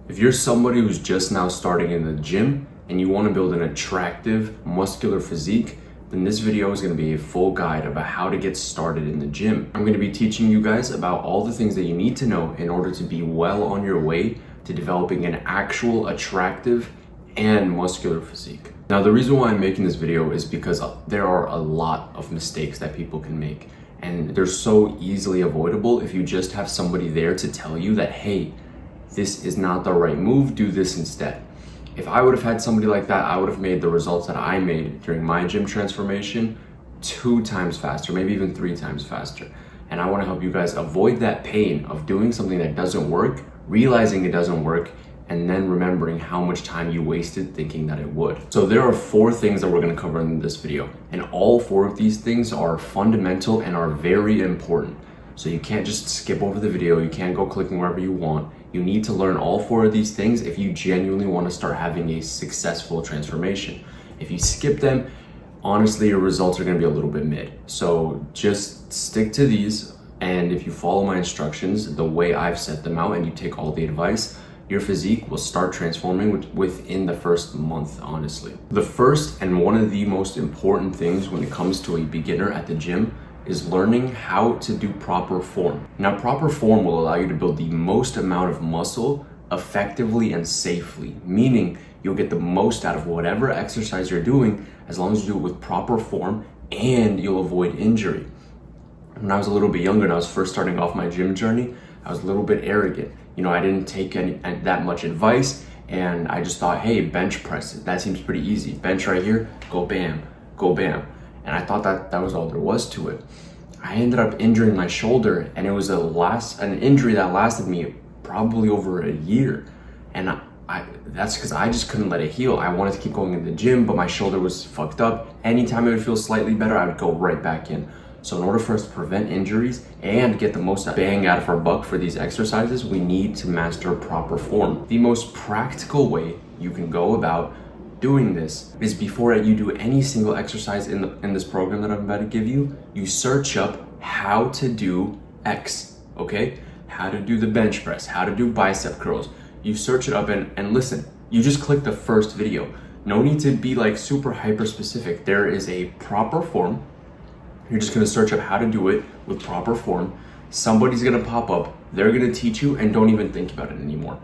If you're somebody who's just now starting in the gym and you want to build an attractive, muscular physique, then this video is going to be a full guide about how to get started in the gym. I'm going to be teaching you guys about all the things that you need to know in order to be well on your way to developing an actual attractive and muscular physique. Now, the reason why I'm making this video is because there are a lot of mistakes that people can make, and they're so easily avoidable if you just have somebody there to tell you that, hey, this is not the right move, do this instead. If I would have had somebody like that, I would have made the results that I made during my gym transformation 2 times faster, maybe even 3 times faster. And I want to help you guys avoid that pain of doing something that doesn't work, realizing it doesn't work, and then remembering how much time you wasted thinking that it would. So there are 4 things that we're going to cover in this video, and all 4 of these things are fundamental and are very important. So you can't just skip over the video, you can't go clicking wherever you want. You need to learn all 4 of these things if you genuinely want to start having a successful transformation. If you skip them, honestly, your results are going to be a little bit mid. So just stick to these, and if you follow my instructions the way I've set them out and you take all the advice, your physique will start transforming within the first month, honestly. The first and one of the most important things when it comes to a beginner at the gym is learning how to do proper form. Now, proper form will allow you to build the most amount of muscle effectively and safely, meaning you'll get the most out of whatever exercise you're doing as long as you do it with proper form, and you'll avoid injury. When I was a little bit younger and I was first starting off my gym journey, I was a little bit arrogant. I didn't take that much advice, and I just thought, hey, bench press, that seems pretty easy. Bench right here, go bam, go bam. And I thought that was all there was to it. I ended up injuring my shoulder, and it was an injury that lasted me probably over a year. And that's because I just couldn't let it heal. I wanted to keep going in the gym, but my shoulder was fucked up. Anytime it would feel slightly better, I would go right back in. So in order for us to prevent injuries and get the most bang out of our buck for these exercises, we need to master proper form. The most practical way you can go about doing this is, before you do any single exercise in this program that I'm about to give you, you search up how to do X, okay? How to do the bench press, how to do bicep curls. You search it up and listen, you just click the first video. No need to be like super hyper specific. There is a proper form. You're just gonna search up how to do it with proper form. Somebody's gonna pop up, they're gonna teach you, and don't even think about it anymore.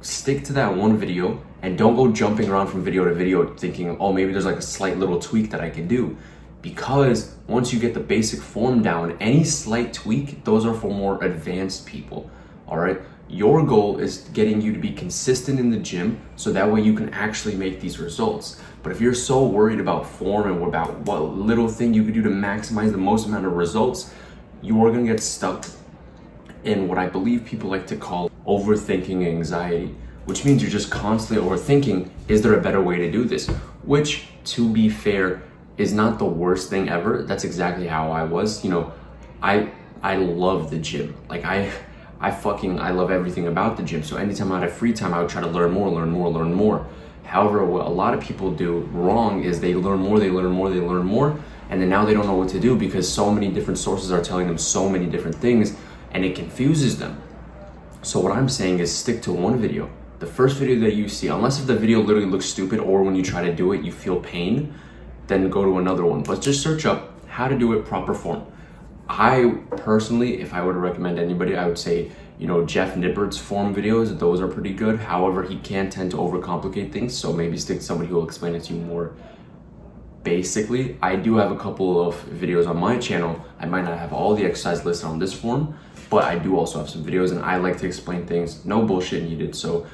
Stick to that one video and don't go jumping around from video to video thinking, oh, maybe there's like a slight little tweak that I can do. Because once you get the basic form down, any slight tweak, those are for more advanced people, all right? Your goal is getting you to be consistent in the gym so that way you can actually make these results. But if you're so worried about form and about what little thing you can do to maximize the most amount of results, you are gonna get stuck in what I believe people like to call overthinking anxiety, which means you're just constantly overthinking, is there a better way to do this? Which, to be fair, is not the worst thing ever. That's exactly how I was. I love the gym. Like I love everything about the gym. So anytime I had free time, I would try to learn more. However, what a lot of people do wrong is they learn more, and then now they don't know what to do because so many different sources are telling them so many different things, and it confuses them. So what I'm saying is, stick to one video. The first video that you see, unless if the video literally looks stupid or when you try to do it, you feel pain, then go to another one. But just search up how to do it proper form. I personally, if I were to recommend anybody, I would say, Jeff Nippert's form videos, those are pretty good. However, he can tend to overcomplicate things. So maybe stick to somebody who will explain it to you more basically. I do have a couple of videos on my channel. I might not have all the exercise listed on this form, but I do also have some videos, and I like to explain things, no bullshit needed. So,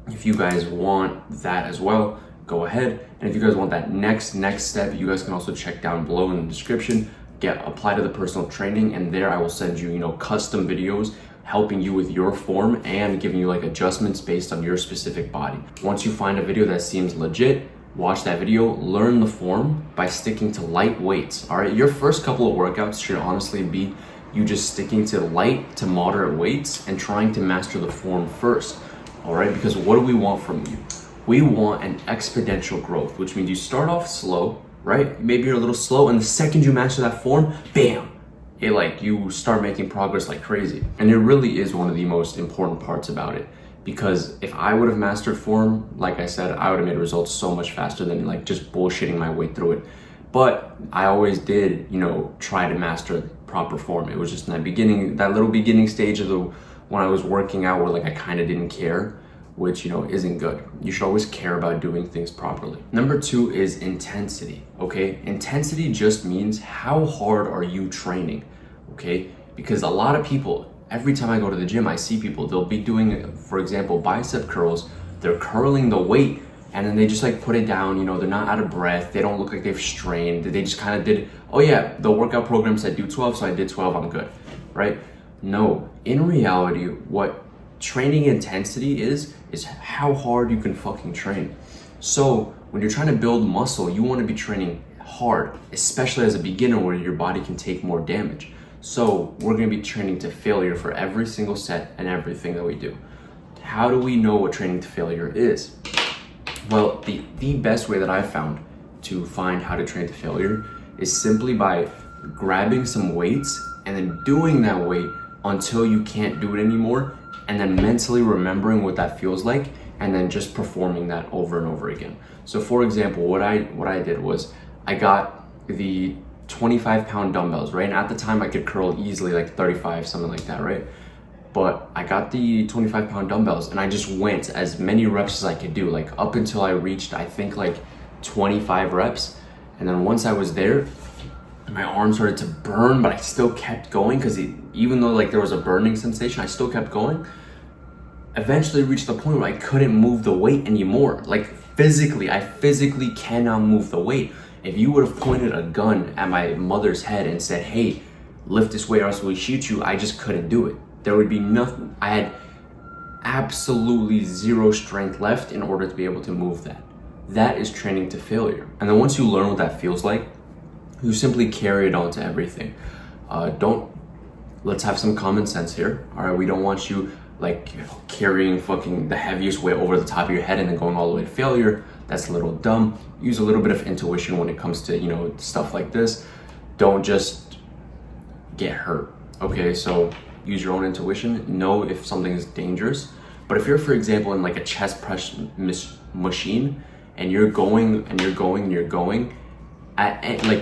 if you guys want that as well, go ahead. And if you guys want that next step, you guys can also check down below in the description, apply to the personal training, and there I will send you, custom videos helping you with your form and giving you like adjustments based on your specific body. Once you find a video that seems legit, watch that video, learn the form by sticking to light weights, all right? Your first couple of workouts should honestly be you just sticking to light to moderate weights and trying to master the form first, all right? Because what do we want from you? We want an exponential growth, which means you start off slow, right? Maybe you're a little slow, and the second you master that form, bam, you start making progress like crazy. And it really is one of the most important parts about it. because if I would have mastered form, like I said, I would have made results so much faster than like just bullshitting my way through it. But I always did, try to master proper form. It was just in that little beginning stage of when I was working out where like I kind of didn't care, which, isn't good. You should always care about doing things properly. Number 2 is intensity, okay? Intensity just means how hard are you training, okay? Because a lot of people, every time I go to the gym, I see people, they'll be doing, for example, bicep curls, they're curling the weight, and then they just like put it down, they're not out of breath, they don't look like they've strained, they just kind of did, oh yeah, the workout program said do 12, so I did 12, I'm good, right? No, in reality, what training intensity is how hard you can fucking train. So when you're trying to build muscle, you want to be training hard, especially as a beginner where your body can take more damage. So we're going to be training to failure for every single set and everything that we do. How do we know what training to failure is? Well, the best way that I've found to find how to train to failure is simply by grabbing some weights and then doing that weight until you can't do it anymore, and then mentally remembering what that feels like, and then just performing that over and over again. So for example, what I did was I got the 25-pound dumbbells, right? And at the time I could curl easily like 35, something like that, right? But I got the 25-pound dumbbells and I just went as many reps as I could do, like up until I reached, I think, like 25 reps. And then once I was there, my arm started to burn, but I still kept going because even though like there was a burning sensation, I still kept going. Eventually reached the point where I couldn't move the weight anymore. Like I physically cannot move the weight. If you would have pointed a gun at my mother's head and said, hey, lift this weight or else we'll shoot you, I just couldn't do it. There would be nothing. I had absolutely zero strength left in order to be able to move that. That is training to failure. And then once you learn what that feels like, you simply carry it on to everything. Let's have some common sense here. All right, we don't want you carrying fucking the heaviest weight over the top of your head and then going all the way to failure. That's a little dumb. Use a little bit of intuition when it comes to, stuff like this. Don't just get hurt. Okay, so use your own intuition. Know if something is dangerous. But if you're, for example, in like a chest press machine and you're going,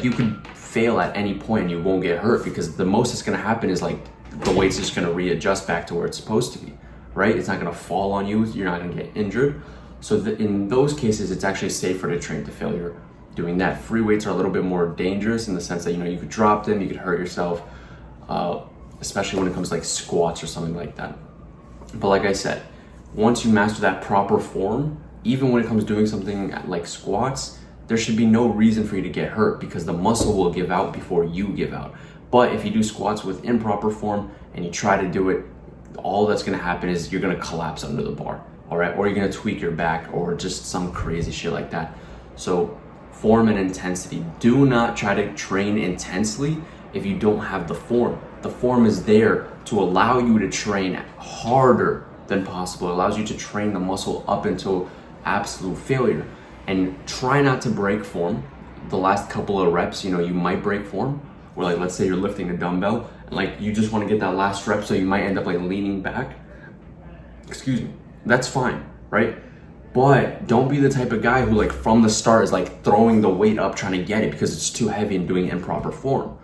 you could fail at any point and you won't get hurt, because the most that's going to happen is like the weight's just going to readjust back to where it's supposed to be, right? It's not going to fall on you. You're not going to get injured. So in those cases, it's actually safer to train to failure doing that. Free weights are a little bit more dangerous in the sense that, you could drop them, you could hurt yourself, especially when it comes to like squats or something like that. But like I said, once you master that proper form, even when it comes to doing something like squats, there should be no reason for you to get hurt because the muscle will give out before you give out. But if you do squats with improper form and you try to do it, all that's going to happen is you're going to collapse under the bar, all right? Or you're going to tweak your back or just some crazy shit like that. So form and intensity. Do not try to train intensely if you don't have the form. The form is there to allow you to train harder than possible. It allows you to train the muscle up until absolute failure. And try not to break form. The last couple of reps, you might break form. Or like, let's say you're lifting a dumbbell and like you just want to get that last rep, so you might end up like leaning back. Excuse me. That's fine, right? But don't be the type of guy who like from the start is like throwing the weight up trying to get it because it's too heavy and doing improper form.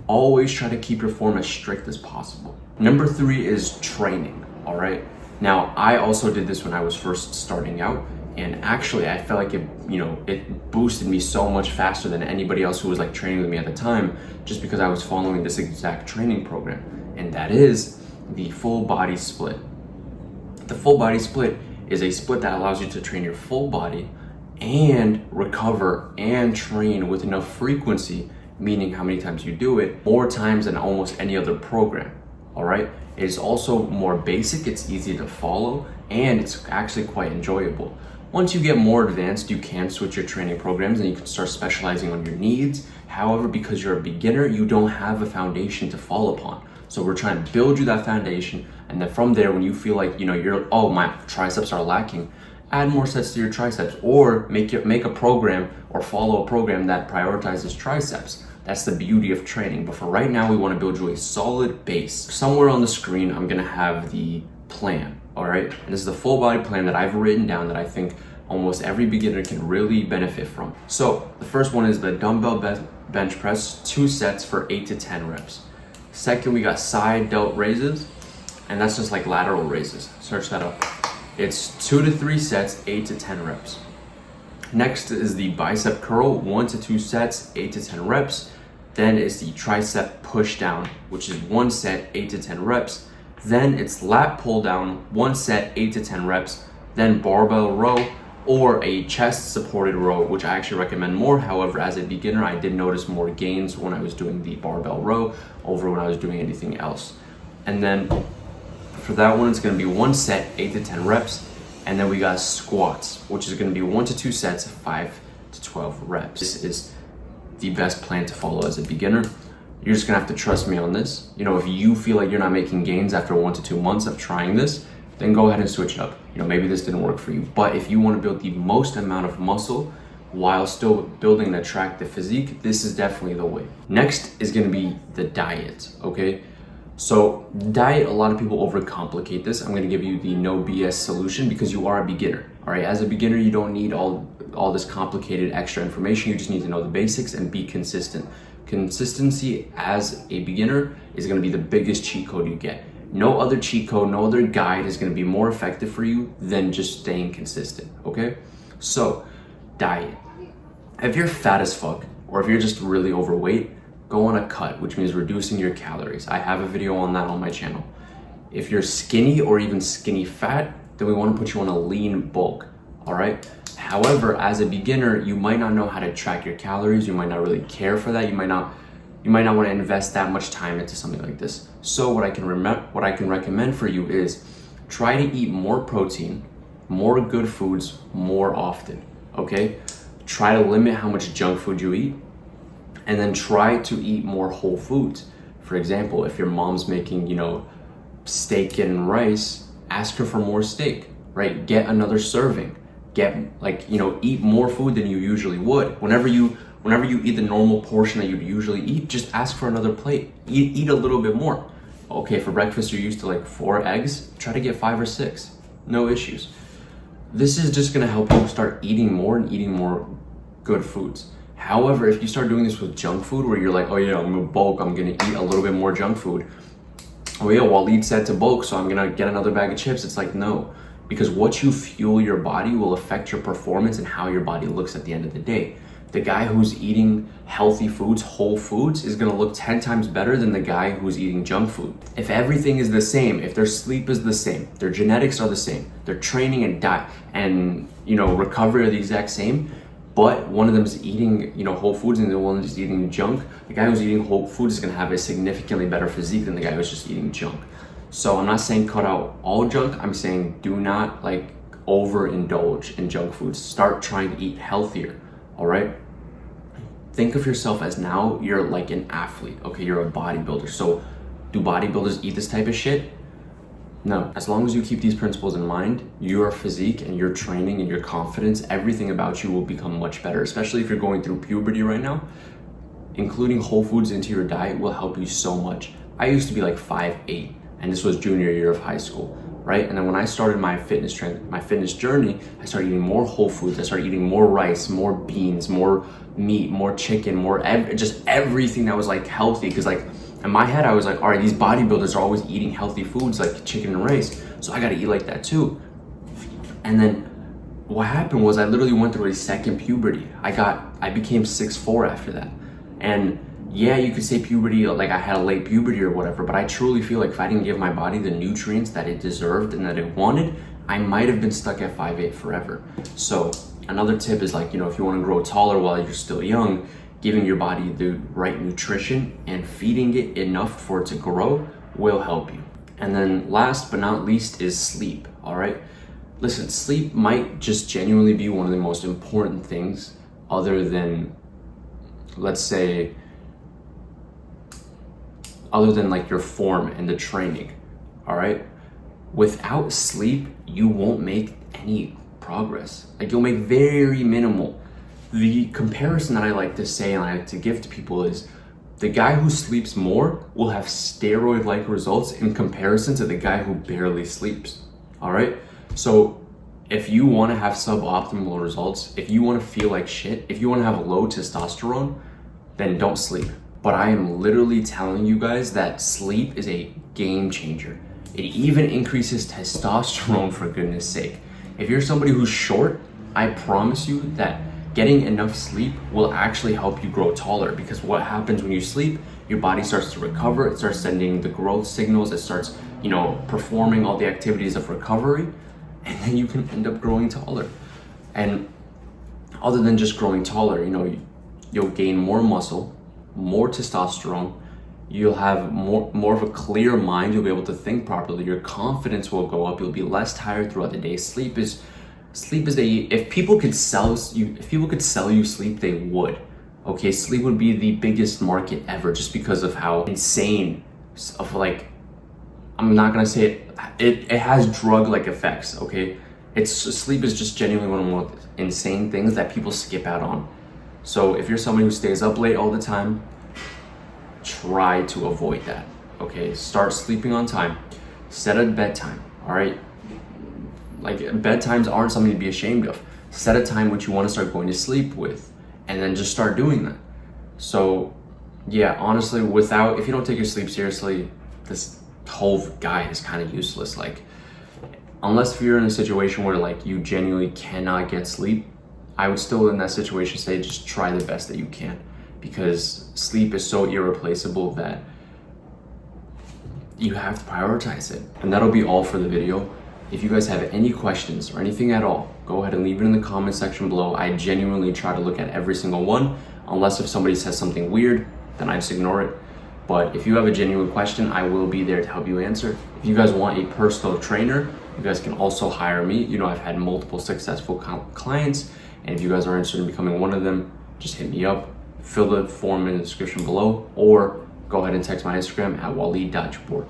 Always try to keep your form as strict as possible. Number 3 is training, all right? Now, I also did this when I was first starting out. And actually, I felt like it boosted me so much faster than anybody else who was like training with me at the time, just because I was following this exact training program. And that is the full body split. The full body split is a split that allows you to train your full body and recover and train with enough frequency, meaning how many times you do it, more times than almost any other program, all right? It is also more basic, it's easy to follow, and it's actually quite enjoyable. Once you get more advanced, you can switch your training programs and you can start specializing on your needs. However, because you're a beginner, you don't have a foundation to fall upon. So we're trying to build you that foundation, and then from there, when you feel like my triceps are lacking, add more sets to your triceps, or make a program or follow a program that prioritizes triceps. That's the beauty of training. But for right now, we want to build you a solid base. Somewhere on the screen, I'm gonna have the plan. all right? And this is the full body plan that I've written down that I think almost every beginner can really benefit from. So the first one is the dumbbell bench press, 2 sets for 8 to 10 reps. Second, we got side delt raises, and that's just like lateral raises. Search that up. It's 2 to 3 sets, 8 to 10 reps. Next is the bicep curl, 1 to 2 sets, 8 to 10 reps. Then it's the tricep push down, which is 1 set, 8 to 10 reps. Then it's lat pull down, 1 set, 8 to 10 reps. Then barbell row or a chest supported row, which I actually recommend more. However, as a beginner, I did notice more gains when I was doing the barbell row over when I was doing anything else. And then for that one, it's gonna be 1 set, 8 to 10 reps. And then we got squats, which is gonna be 1 to 2 sets, 5 to 12 reps. This is the best plan to follow as a beginner. You're just gonna have to trust me on this. You know, if you feel like you're not making gains after 1 to 2 months of trying this, then go ahead and switch it up. You know, maybe this didn't work for you. But if you wanna build the most amount of muscle while still building an attractive physique, this is definitely the way. Next is gonna be the diet, okay? So diet, a lot of people overcomplicate this. I'm gonna give you the no BS solution because you are a beginner, all right? As a beginner, you don't need all this complicated extra information. You just need to know the basics and be consistent. Consistency as a beginner is gonna be the biggest cheat code you get. No other cheat code, no other guide is gonna be more effective for you than just staying consistent, okay? So, diet. If you're fat as fuck, or if you're just really overweight, go on a cut, which means reducing your calories. I have a video on that on my channel. If you're skinny or even skinny fat, then we wanna put you on a lean bulk, all right? However, as a beginner, you might not know how to track your calories. You might not really care for that. You might not want to invest that much time into something like this. So what I can recommend for you is try to eat more protein, more good foods more often, okay? Try to limit how much junk food you eat, and then try to eat more whole foods. For example, if your mom's making, steak and rice, ask her for more steak, right? Get another serving. Eat more food than you usually would. Whenever you eat the normal portion that you'd usually eat, just ask for another plate. Eat a little bit more. Okay, for breakfast you're used to like 4 eggs, try to get 5 or 6. No issues. This is just gonna help you start eating more and eating more good foods. However, if you start doing this with junk food where you're like, oh yeah, I'm gonna bulk, I'm gonna eat a little bit more junk food. Oh yeah, Waleed said to bulk, so I'm gonna get another bag of chips. It's like, no. Because what you fuel your body will affect your performance and how your body looks at the end of the day. The guy who's eating healthy foods, whole foods, is gonna look 10 times better than the guy who's eating junk food. If everything is the same, if their sleep is the same, their genetics are the same, their training and diet and recovery are the exact same, but one of them is eating whole foods and the one is eating junk, the guy who's eating whole foods is gonna have a significantly better physique than the guy who's just eating junk. So I'm not saying cut out all junk, I'm saying do not overindulge in junk foods. Start trying to eat healthier, all right? Think of yourself as now you're like an athlete, okay? You're a bodybuilder. So do bodybuilders eat this type of shit? No. As long as you keep these principles in mind, your physique and your training and your confidence, everything about you will become much better, especially if you're going through puberty right now. Including whole foods into your diet will help you so much. I used to be like 5'8", and this was junior year of high school, right? And then when I started my fitness journey, I started eating more whole foods. I started eating more rice, more beans, more meat, more chicken, just everything that was like healthy. Because like in my head, I was like, all right, these bodybuilders are always eating healthy foods like chicken and rice, so I gotta eat like that too. And then what happened was I literally went through a second puberty. I became 6'4" after that. And yeah, you could say puberty, like I had a late puberty or whatever, but I truly feel like if I didn't give my body the nutrients that it deserved and that it wanted, I might have been stuck at 5'8" forever. So another tip is if you want to grow taller while you're still young, giving your body the right nutrition and feeding it enough for it to grow will help you. And then last but not least is sleep, all right? Listen, sleep might just genuinely be one of the most important things other than, let's say, like your form and the training, all right? Without sleep, you won't make any progress. Like you'll make very minimal. The comparison that I like to say and I like to give to people is the guy who sleeps more will have steroid-like results in comparison to the guy who barely sleeps, All right. So if you want to have suboptimal results, if you want to feel like shit, if you want to have low testosterone, then don't sleep. But I am literally telling you guys that sleep is a game changer. It even increases testosterone, for goodness sake. If you're somebody who's short, I promise you that getting enough sleep will actually help you grow taller, because what happens when you sleep, your body starts to recover, it starts sending the growth signals, it starts, performing all the activities of recovery, and then you can end up growing taller. And other than just growing taller, you'll gain more muscle, more testosterone, you'll have more of a clear mind, you'll be able to think properly, your confidence will go up, you'll be less tired throughout the day. Sleep is if people could sell you sleep, they would. Okay, sleep would be the biggest market ever, just because of how insane I'm not gonna say it has drug-like effects, okay? Sleep is just genuinely one of the most insane things that people skip out on. So if you're somebody who stays up late all the time, try to avoid that, okay? Start sleeping on time. Set a bedtime, all right? Like, bedtimes aren't something to be ashamed of. Set a time which you want to start going to sleep with, and then just start doing that. So yeah, honestly, if you don't take your sleep seriously, this whole guide is kind of useless. Like, unless you're in a situation where you genuinely cannot get sleep, I would still in that situation say just try the best that you can, because sleep is so irreplaceable that you have to prioritize it. And that'll be all for the video. If you guys have any questions or anything at all, go ahead and leave it in the comment section below. I genuinely try to look at every single one, unless if somebody says something weird, then I just ignore it. But if you have a genuine question, I will be there to help you answer. If you guys want a personal trainer, you guys can also hire me. I've had multiple successful clients, and if you guys are interested in becoming one of them, just hit me up, fill the form in the description below, or go ahead and text my Instagram at waleed.jabbour.